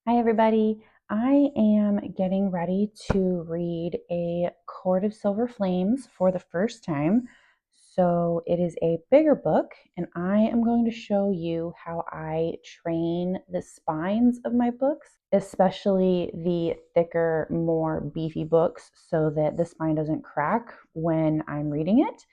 Hi, everybody. I am getting ready to read A Court of Silver Flames for the first time. So it is a bigger book, and I am going to show you how I train the spines of my books, especially the thicker, more beefy books, so that the spine doesn't crack when I'm reading it.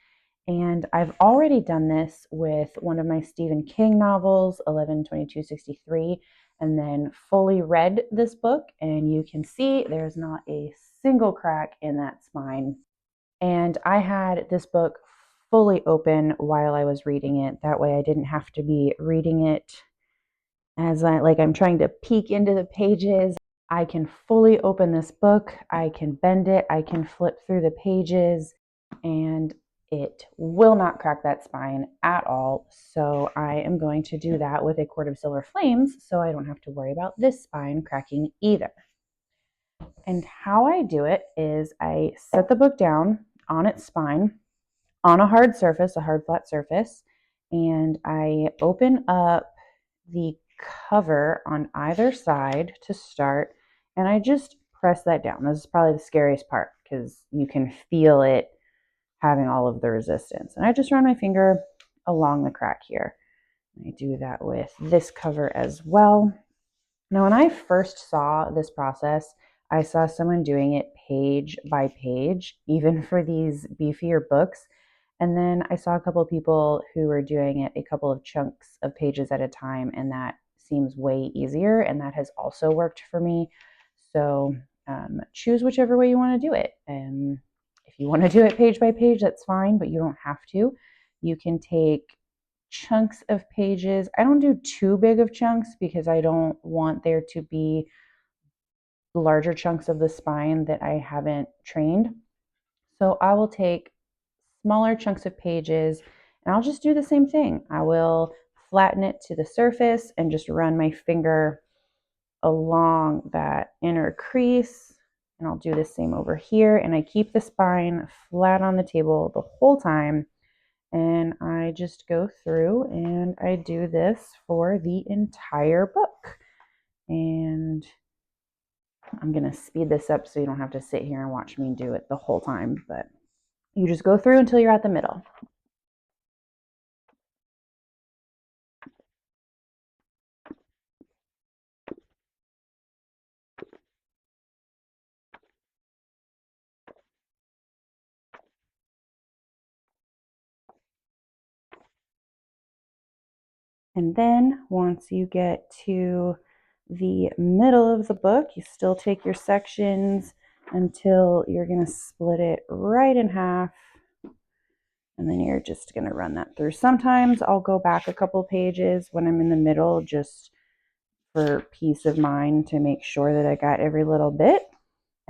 And I've already done this with one of my Stephen King novels, 11/22/63, and then fully read this book. And you can see there's not a single crack in that spine. And I had this book fully open while I was reading it. That way I didn't have to be reading it as I'm trying to peek into the pages. I can fully open this book. I can bend it. I can flip through the pages, and it will not crack that spine at all. So I am going to do that with A Court of Silver Flames, so I don't have to worry about this spine cracking either. And how I do it is I set the book down on its spine on a hard surface, a hard flat surface, and I open up the cover on either side to start, and I just press that down. This is probably the scariest part because you can feel it having all of the resistance. And I just run my finger along the crack here. I do that with this cover as well. Now, when I first saw this process, I saw someone doing it page by page, even for these beefier books. And then I saw a couple of people who were doing it a couple of chunks of pages at a time, and that seems way easier, and that has also worked for me. So choose whichever way you want to do it. And if you want to do it page by page, that's fine, but you don't have to. You can take chunks of pages. I don't do too big of chunks because I don't want there to be larger chunks of the spine that I haven't trained. So I will take smaller chunks of pages, and I'll just do the same thing. I will flatten it to the surface and just run my finger along that inner crease, and I'll do the same over here. And I keep the spine flat on the table the whole time, and I just go through and I do this for the entire book. And I'm going to speed this up so you don't have to sit here and watch me do it the whole time, but you just go through until you're at the middle. And then once you get to the middle of the book, you still take your sections until you're going to split it right in half. And then you're just going to run that through. Sometimes I'll go back a couple pages when I'm in the middle just for peace of mind to make sure that I got every little bit.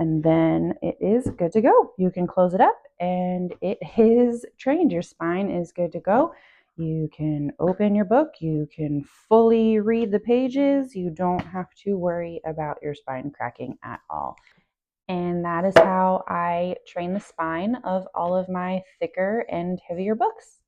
And then it is good to go. You can close it up and it is trained. Your spine is good to go. You can open your book. You can fully read the pages. You don't have to worry about your spine cracking at all. And that is how I train the spine of all of my thicker and heavier books.